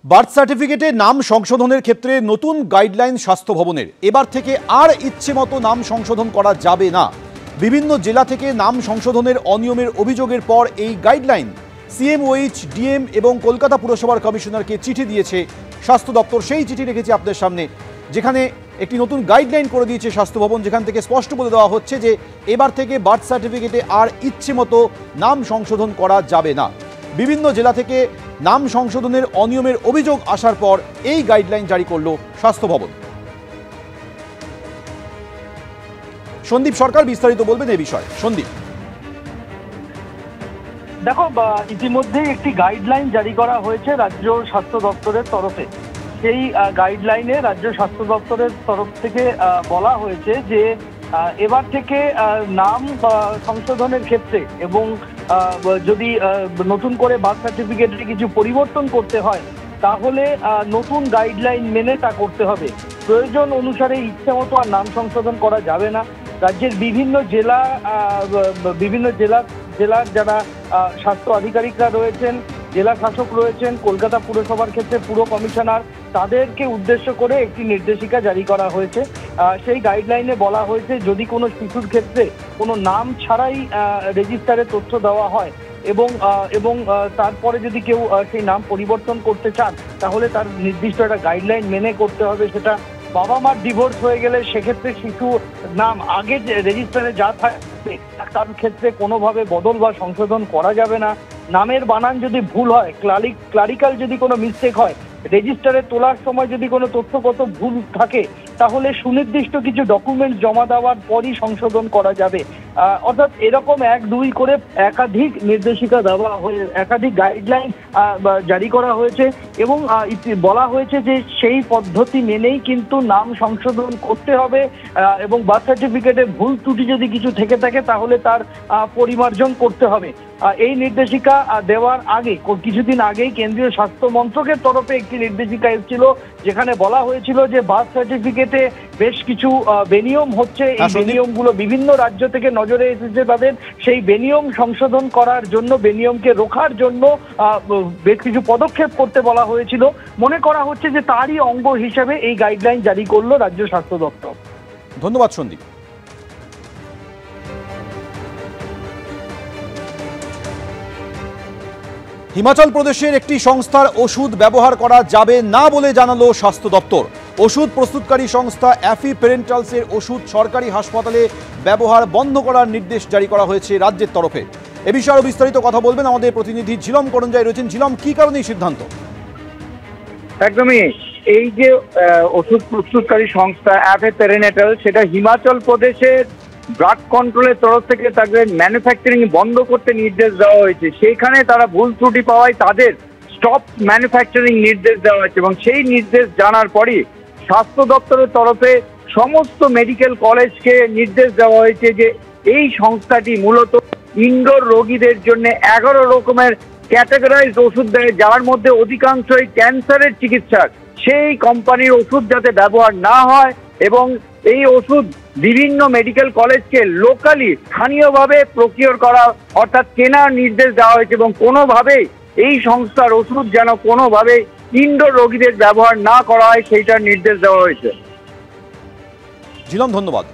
Birth সার্টিফিকেটে নাম সংশোধনের ক্ষেত্রে নতুন গাইডলাইন স্বাস্থ্য ভবনের। এবার থেকে আর ইচ্ছে মতো নাম সংশোধন করা যাবে না। বিভিন্ন জেলা থেকে নাম সংশোধনের অনিয়মের অভিযোগের পর এই গাইডলাইন সিএমওএইচ, ডিএম এবং কলকাতা পুরসভার কমিশনারকে চিঠি দিয়েছে স্বাস্থ্য দপ্তর। সেই চিঠি রেখেছি আপনাদের সামনে, যেখানে একটি নতুন গাইডলাইন করে দিয়েছে স্বাস্থ্য ভবন, যেখান থেকে স্পষ্ট বলে দেওয়া হচ্ছে যে এবার থেকে বার্থ সার্টিফিকেটে আর ইচ্ছে মতো নাম সংশোধন করা যাবে না। বিভিন্ন জেলা থেকে নাম সংশোধনের অনিয়মের অভিযোগ আসার পর এই গাইডলাইন জারি করল স্বাস্থ্য ভবন। সন্দীপ সরকার বিস্তারিত বলবেন এই বিষয়ে। সন্দীপ, দেখো, ইতিমধ্যে একটি গাইডলাইন জারি করা হয়েছে রাজ্য স্বাস্থ্য দপ্তরের তরফে। সেই গাইডলাইনে রাজ্য স্বাস্থ্য দপ্তরের তরফ থেকে বলা হয়েছে যে এবার থেকে নাম সংশোধনের ক্ষেত্রে এবং যদি নতুন করে বার্থ সার্টিফিকেটে কিছু পরিবর্তন করতে হয় তাহলে নতুন গাইডলাইন মেনে তা করতে হবে। প্রয়োজন অনুসারে ইচ্ছে মতো আর নাম সংশোধন করা যাবে না। রাজ্যের বিভিন্ন জেলার যারা স্বাস্থ্য আধিকারিকরা রয়েছেন, জেলা শাসক রয়েছেন, কলকাতা পুরসভার ক্ষেত্রে পুর কমিশনার, তাদেরকে উদ্দেশ্য করে একটি নির্দেশিকা জারি করা হয়েছে। সেই গাইডলাইনে বলা হয়েছে যদি কোনো শিশুর ক্ষেত্রে কোনো নাম ছাড়াই রেজিস্টারে তথ্য দেওয়া হয় এবং তারপরে যদি কেউ সেই নাম পরিবর্তন করতে চান তাহলে তার নির্দিষ্ট একটা গাইডলাইন মেনে করতে হবে। সেটা বাবা মার ডিভোর্স হয়ে গেলে সেক্ষেত্রে শিশু নাম আগে যে রেজিস্টারে যা থাকবে তার ক্ষেত্রে কোনোভাবে বদল বা সংশোধন করা যাবে না। নামের বানান যদি ভুল হয়, ক্লারিক্যাল যদি কোনো মিস্টেক হয়, রেজিস্টারে তোলার সময় যদি কোনো তথ্যগত ভুল থাকে তাহলে সুনির্দিষ্ট কিছু ডকুমেন্ট জমা দেওয়ার পরই সংশোধন করা যাবে। অর্থাৎ এরকম 1-2 করে একাধিক নির্দেশিকা দেওয়া হয়ে একাধিক গাইডলাইন জারি করা হয়েছে এবং বলা হয়েছে যে সেই পদ্ধতি মেনেই কিন্তু নাম সংশোধন করতে হবে এবং বার্থ সার্টিফিকেটে ভুল ত্রুটি যদি কিছু থেকে থাকে তাহলে তার পরিমার্জন করতে হবে। এই নির্দেশিকা দেওয়ার আগে কিছুদিন আগেই কেন্দ্রীয় স্বাস্থ্য মন্ত্রকের তরফে একটি নির্দেশিকা এসেছিল, যেখানে বলা হয়েছিল যে বার্থ সার্টিফিকেটে বেশ কিছু বেনিয়ম হচ্ছে। এই বেনিয়মগুলো বিভিন্ন রাজ্য থেকে নজরে এসেছে তাদের। সেই বেনিয়ম সংশোধন করার জন্য, বেনিয়মকে রোখার জন্য বেশ কিছু পদক্ষেপ করতে বলা হয়েছিল। মনে করা হচ্ছে যে তারই অঙ্গ হিসেবে এই গাইডলাইন জারি করলো রাজ্য স্বাস্থ্য দপ্তর। ধন্যবাদ সন্দীপ। হিমাচল প্রদেশের একটি সংস্থার ওষুধ ব্যবহার করা যাবে না বলে জানালো স্বাস্থ্য দপ্তর। ওষুধ প্রস্তুতকারী সংস্থা অ্যাফি পেরেন্টালসের ওষুধ সরকারি হাসপাতালে ব্যবহার বন্ধ করার নির্দেশ জারি করা হয়েছে রাজ্যের তরফে। এ বিষয়ে আরো বিস্তারিত কথা বলবেন আমাদের প্রতিনিধি ঝিলম করঞ্জাই রয়েছেন। ঝিলম, কি কারণে এই সিদ্ধান্ত? একদমই, এই যে ওষুধ প্রস্তুতকারী সংস্থা অ্যাফি পেরেন্টাল, সেটা হিমাচল প্রদেশের ড্রাগ কন্ট্রোলের তরফ থেকে তাদের ম্যানুফ্যাকচারিং বন্ধ করতে নির্দেশ দেওয়া হয়েছে। সেইখানে তারা ভুল ত্রুটি পাওয়ায় তাদের স্টপ ম্যানুফ্যাকচারিং নির্দেশ দেওয়া হয়েছে এবং সেই নির্দেশ জানার পরই স্বাস্থ্য দপ্তরের তরফে সমস্ত মেডিকেল কলেজকে নির্দেশ দেওয়া হয়েছে যে এই সংস্থাটি মূলত ইনডোর রোগীদের জন্য 11 রকমের ক্যাটাগরাইজড ওষুধ দেয়, যার মধ্যে অধিকাংশই ক্যান্সারের চিকিৎসা। সেই কোম্পানির ওষুধ যাতে ব্যবহার না হয় এবং এই ওষুধ বিভিন্ন মেডিকেল কলেজকে লোকালি স্থানীয়ভাবে প্রকিওর করা অর্থাৎ কেনার নির্দেশ দেওয়া হয়েছে এবং কোনোভাবেই এই সংস্থার ওষুধ যেন কোনোভাবে ইনডোর রোগীদের ব্যবহার না করা হয় সেইটার নির্দেশ দেওয়া হয়েছে। ঝিলম, ধন্যবাদ।